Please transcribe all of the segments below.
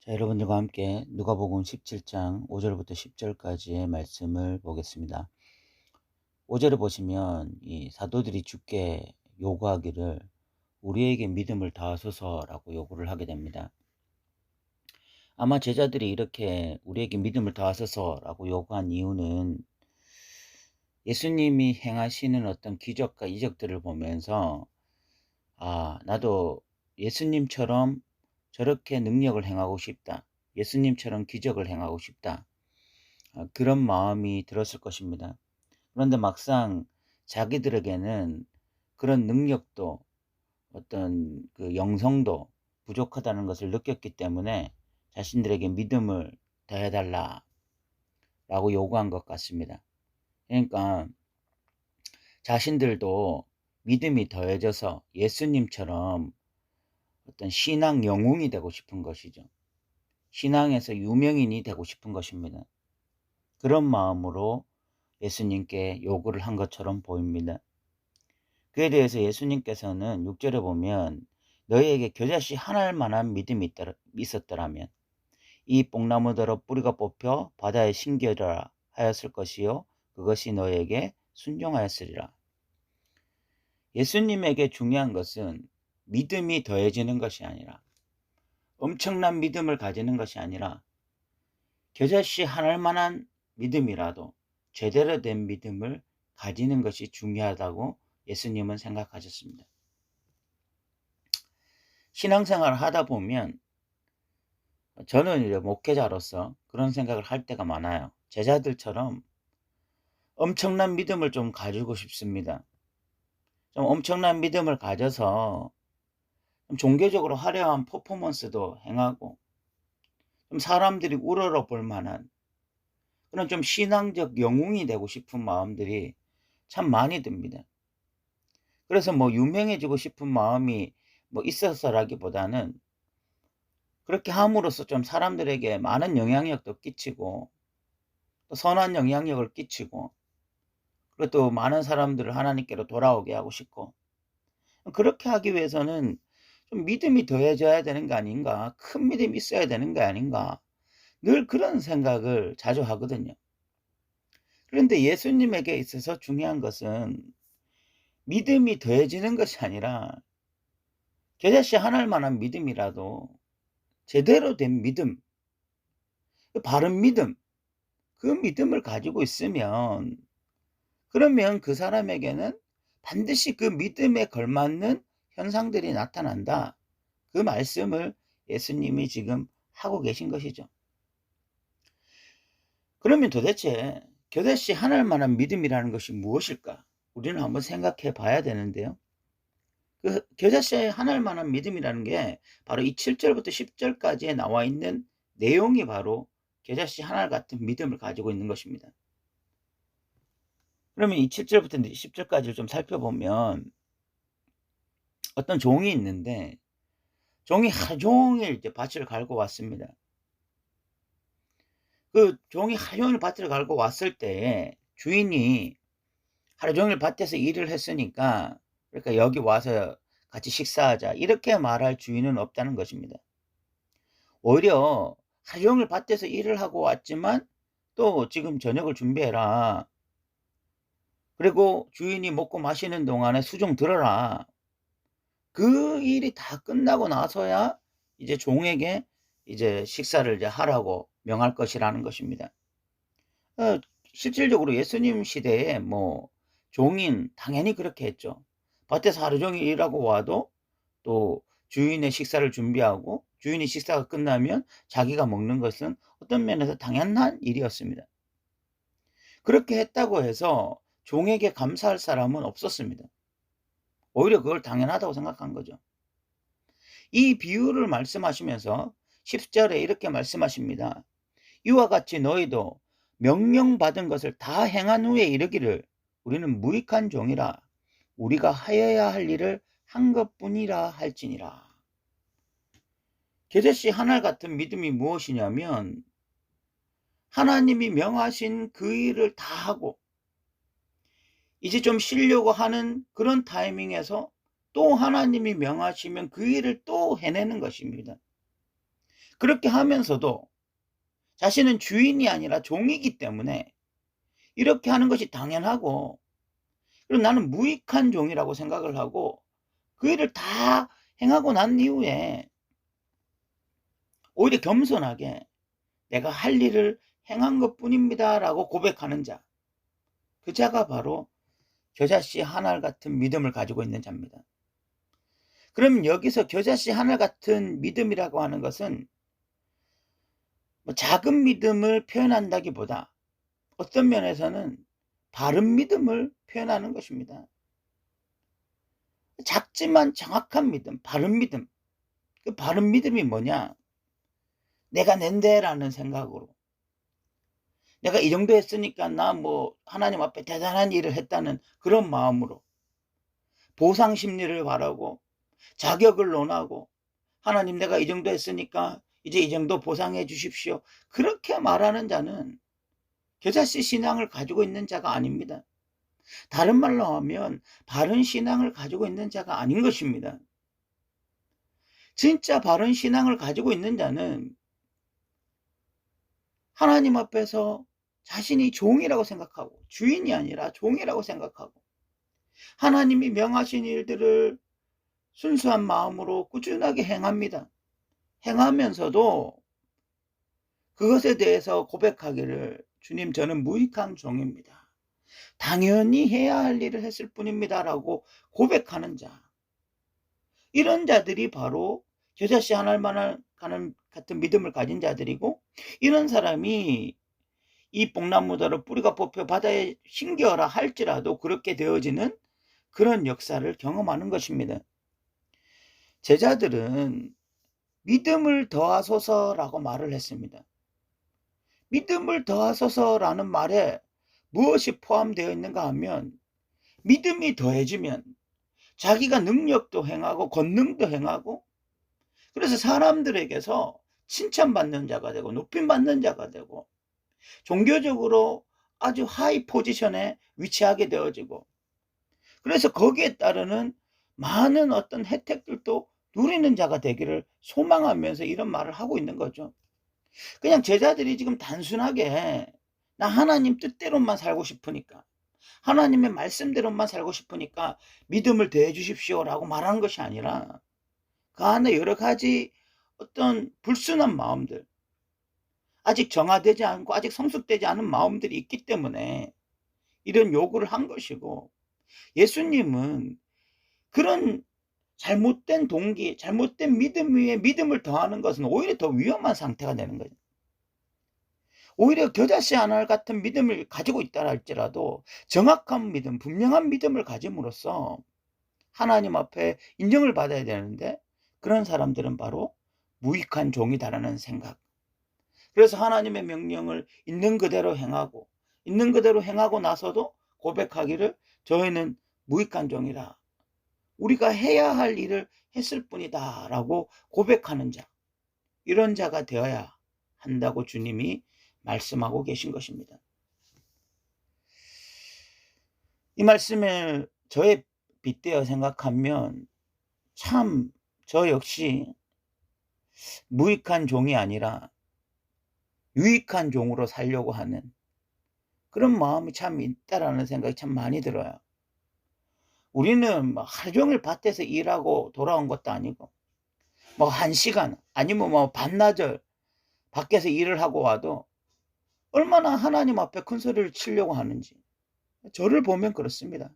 자, 여러분들과 함께 누가복음 17장 5절부터 10절까지의 말씀을 보겠습니다. 5절을 보시면 이 사도들이 주께 요구하기를 우리에게 믿음을 더하소서라고 요구를 하게 됩니다. 아마 제자들이 이렇게 우리에게 믿음을 더하소서라고 요구한 이유는 예수님이 행하시는 어떤 기적과 이적들을 보면서 나도 예수님처럼 저렇게 능력을 행하고 싶다. 예수님처럼 기적을 행하고 싶다. 그런 마음이 들었을 것입니다. 그런데 막상 자기들에게는 그런 능력도 어떤 그 영성도 부족하다는 것을 느꼈기 때문에 자신들에게 믿음을 더해 달라라고 요구한 것 같습니다. 그러니까 자신들도 믿음이 더해져서 예수님처럼 어떤 신앙 영웅이 되고 싶은 것이죠. 신앙에서 유명인이 되고 싶은 것입니다. 그런 마음으로 예수님께 요구를 한 것처럼 보입니다. 그에 대해서 예수님께서는 6절에 보면 너희에게 겨자씨 하나일 만한 믿음이 있었더라면 이 뽕나무더러 뿌리가 뽑혀 바다에 심겨라 하였을 것이요 그것이 너희에게 순종하였으리라. 예수님에게 중요한 것은 믿음이 더해지는 것이 아니라 엄청난 믿음을 가지는 것이 아니라 겨자씨 하나일 만한 믿음이라도 제대로 된 믿음을 가지는 것이 중요하다고 예수님은 생각하셨습니다. 신앙생활을 하다 보면 저는 이제 목회자로서 그런 생각을 할 때가 많아요. 제자들처럼 엄청난 믿음을 좀 가지고 싶습니다. 좀 엄청난 믿음을 가져서 좀 종교적으로 화려한 퍼포먼스도 행하고 좀 사람들이 우러러 볼 만한 그런 좀 신앙적 영웅이 되고 싶은 마음들이 참 많이 듭니다. 그래서 뭐 유명해지고 싶은 마음이 뭐 있어서라기보다는 그렇게 함으로써 좀 사람들에게 많은 영향력도 끼치고 또 선한 영향력을 끼치고 그리고 또 많은 사람들을 하나님께로 돌아오게 하고 싶고 그렇게 하기 위해서는 좀 믿음이 더해져야 되는 거 아닌가, 큰 믿음이 있어야 되는 거 아닌가, 늘 그런 생각을 자주 하거든요. 그런데 예수님에게 있어서 중요한 것은 믿음이 더해지는 것이 아니라 겨자씨 하나일 만한 믿음이라도 제대로 된 믿음, 그 바른 믿음, 그 믿음을 가지고 있으면 그러면 그 사람에게는 반드시 그 믿음에 걸맞는 현상들이 나타난다. 그 말씀을 예수님이 지금 하고 계신 것이죠. 그러면 도대체 겨자씨 하나일 만한 믿음이라는 것이 무엇일까? 우리는 한번 생각해 봐야 되는데요. 그 겨자씨 하나일 만한 믿음이라는 게 바로 이 7절부터 10절까지에 나와 있는 내용이 바로 겨자씨 하나 같은 믿음을 가지고 있는 것입니다. 그러면 이 7절부터 10절까지를 좀 살펴보면 어떤 종이 있는데 종이 하루 종일 이제 밭을 갈고 왔습니다. 그 종이 하루 종일 밭을 갈고 왔을 때 주인이 하루 종일 밭에서 일을 했으니까 그러니까 "여기 와서 같이 식사하자." 이렇게 말할 주인은 없다는 것입니다. 오히려 하루 종일 밭에서 일을 하고 왔지만 또 "지금 저녁을 준비해라. 그리고 주인이 먹고 마시는 동안에 수종 들어라." 그 일이 다 끝나고 나서야 이제 종에게 이제 식사를 이제 하라고 명할 것이라는 것입니다. 어 실질적으로 예수님 시대에 뭐 종인 당연히 그렇게 했죠. 밭에서 하루 종일 일하고 와도 또 주인의 식사를 준비하고 주인이 식사가 끝나면 자기가 먹는 것은 어떤 면에서 당연한 일이었습니다. 그렇게 했다고 해서 종에게 감사할 사람은 없었습니다. 오히려 그걸 당연하다고 생각한 거죠. 이 비유를 말씀하시면서 10 절에 이렇게 말씀하십니다. "이와 같이 너희도 명령받은 것을 다 행한 후에 이르기를 우리는 무익한 종이라 우리가 하여야 할 일을 한 것뿐이라 할지니라." 겨자씨 하나 같은 믿음이 무엇이냐면 하나님이 명하신 그 일을 다 하고 이제 좀 쉬려고 하는 그런 타이밍에서 또 하나님이 명하시면 그 일을 또 해내는 것입니다. 그렇게 하면서도 자신은 주인이 아니라 종이기 때문에 이렇게 하는 것이 당연하고, 그리고 나는 무익한 종이라고 생각을 하고 그 일을 다 행하고 난 이후에 오히려 겸손하게 '내가 할 일을 행한 것뿐입니다.'라고 고백하는 자. 그 자가 바로 겨자씨 한 알 같은 믿음을 가지고 있는 자입니다. 그러면 여기서 겨자씨 한 알 같은 믿음이라고 하는 것은 뭐 작은 믿음을 표현한다기보다 어떤 면에서는 바른 믿음을 표현하는 것입니다. 작지만 정확한 믿음, 바른 믿음. 그 바른 믿음이 뭐냐? '내가 낸데.'라는 생각으로, '내가 이 정도 했으니까 나 뭐 하나님 앞에 대단한 일을 했다.'는 그런 마음으로 보상 심리를 바라고 자격을 논하고 '하나님 내가 이 정도 했으니까 이제 이 정도 보상해 주십시오.' 그렇게 말하는 자는 겨자씨 신앙을 가지고 있는 자가 아닙니다. 다른 말로 하면 바른 신앙을 가지고 있는 자가 아닌 것입니다. 진짜 바른 신앙을 가지고 있는 자는 하나님 앞에서 자신이 종이라고 생각하고 주인이 아니라 종이라고 생각하고 하나님이 명하신 일들을 순수한 마음으로 꾸준하게 행합니다. 행하면서도 그것에 대해서 고백하기를 '주님 저는 무익한 종입니다. 당연히 해야 할 일을 했을 뿐입니다.'라고 고백하는 자. 이런 자들이 바로 겨자씨 한 알만한 같은 믿음을 가진 자들이고, 이런 사람이 이 뽕나무더러 뿌리가 뽑혀 바다에 심겨라 할지라도 그렇게 되어지는 그런 역사를 경험하는 것입니다. 제자들은 "믿음을 더하소서"라고 말을 했습니다. 믿음을 더하소서라는 말에 무엇이 포함되어 있는가 하면, 믿음이 더해지면 자기가 능력도 행하고 권능도 행하고, 그래서 사람들에게서 칭찬받는 자가 되고 높임받는 자가 되고 종교적으로 아주 하이 포지션에 위치하게 되어지고, 그래서 거기에 따르는 많은 어떤 혜택들도 누리는 자가 되기를 소망하면서 이런 말을 하고 있는 거죠. 그냥 제자들이 지금 단순하게 '나 하나님 뜻대로만 살고 싶으니까, 하나님의 말씀대로만 살고 싶으니까 믿음을 더해 주십시오.'라고 말하는 것이 아니라 그 안에 여러 가지 어떤 불순한 마음들, 아직 정화되지 않고 아직 성숙되지 않은 마음들이 있기 때문에 이런 요구를 한 것이고, 예수님은 그런 잘못된 동기, 잘못된 믿음 위에 믿음을 더하는 것은 오히려 더 위험한 상태가 되는 거죠. 오히려 겨자씨 한 알 같은 믿음을 가지고 있다 할지라도 정확한 믿음, 분명한 믿음을 가짐으로써 하나님 앞에 인정을 받아야 되는데, 그런 사람들은 바로 무익한 종이다라는 생각. 그래서 하나님의 명령을 있는 그대로 행하고, 있는 그대로 행하고 나서도 고백하기를 '저희는 무익한 종이라. 우리가 해야 할 일을 했을 뿐이다.'라고 고백하는 자. 이런 자가 되어야 한다고 주님이 말씀하고 계신 것입니다. 이 말씀을 저에 빗대어 생각하면 참 저 역시 무익한 종이 아니라 유익한 종으로 살려고 하는 그런 마음이 참 있다라는 생각이 참 많이 들어요. 우리는 뭐 하루 종일 밭에서 일하고 돌아온 것도 아니고 뭐 1시간 아니면 뭐 반나절 밖에서 일을 하고 와도 얼마나 하나님 앞에 큰 소리를 치려고 하는지 저를 보면 그렇습니다.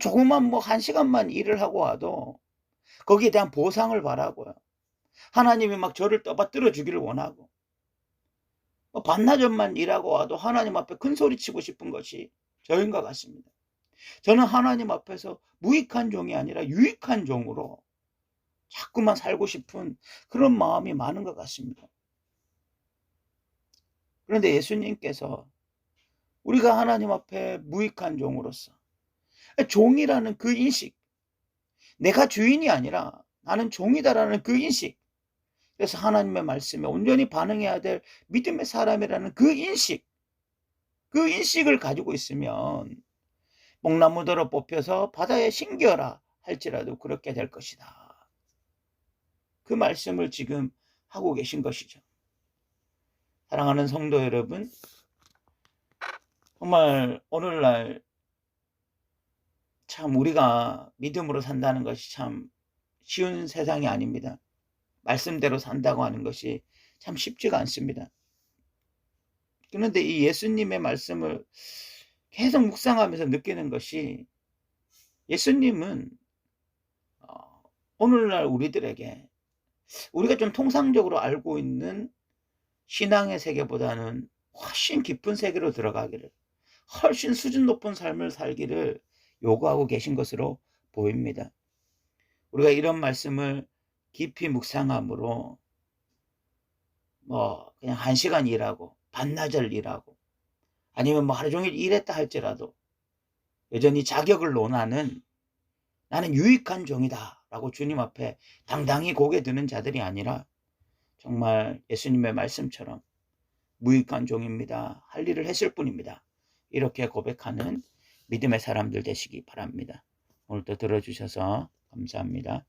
조그만 뭐 1시간만 일을 하고 와도 거기에 대한 보상을 바라고요. 하나님이 막 저를 떠받들어 주기를 원하고, 뭐 반나절만 일하고 와도 하나님 앞에 큰 소리 치고 싶은 것이 저인 것 같습니다. 저는 하나님 앞에서 무익한 종이 아니라 유익한 종으로 자꾸만 살고 싶은 그런 마음이 많은 것 같습니다. 그런데 예수님께서 우리가 하나님 앞에 무익한 종으로서, 종이라는 그 인식, 내가 주인이 아니라 나는 종이다라는 그 인식, 그래서 하나님의 말씀에 온전히 반응해야 될 믿음의 사람이라는 그 인식, 그 인식을 가지고 있으면 뽕나무더러 뽑혀서 바다에 심겨라 할지라도 그렇게 될 것이다. 그 말씀을 지금 하고 계신 것이죠. 사랑하는 성도 여러분, 정말 오늘날 참 우리가 믿음으로 산다는 것이 참 쉬운 세상이 아닙니다. 말씀대로 산다고 하는 것이 참 쉽지가 않습니다. 그런데 이 예수님의 말씀을 계속 묵상하면서 느끼는 것이, 예수님은 오늘날 우리들에게 우리가 좀 통상적으로 알고 있는 신앙의 세계보다는 훨씬 깊은 세계로 들어가기를, 훨씬 수준 높은 삶을 살기를 요구하고 계신 것으로 보입니다. 우리가 이런 말씀을 깊이 묵상함으로 그냥 1시간 일하고 반나절 일하고 아니면 하루 종일 일했다 할지라도 여전히 자격을 논하는, 나는 유익한 종이다 라고 주님 앞에 당당히 고개 드는 자들이 아니라, 정말 예수님의 말씀처럼 무익한 종입니다, 할 일을 했을 뿐입니다, 이렇게 고백하는 믿음의 사람들 되시기 바랍니다. 오늘도 들어주셔서 감사합니다.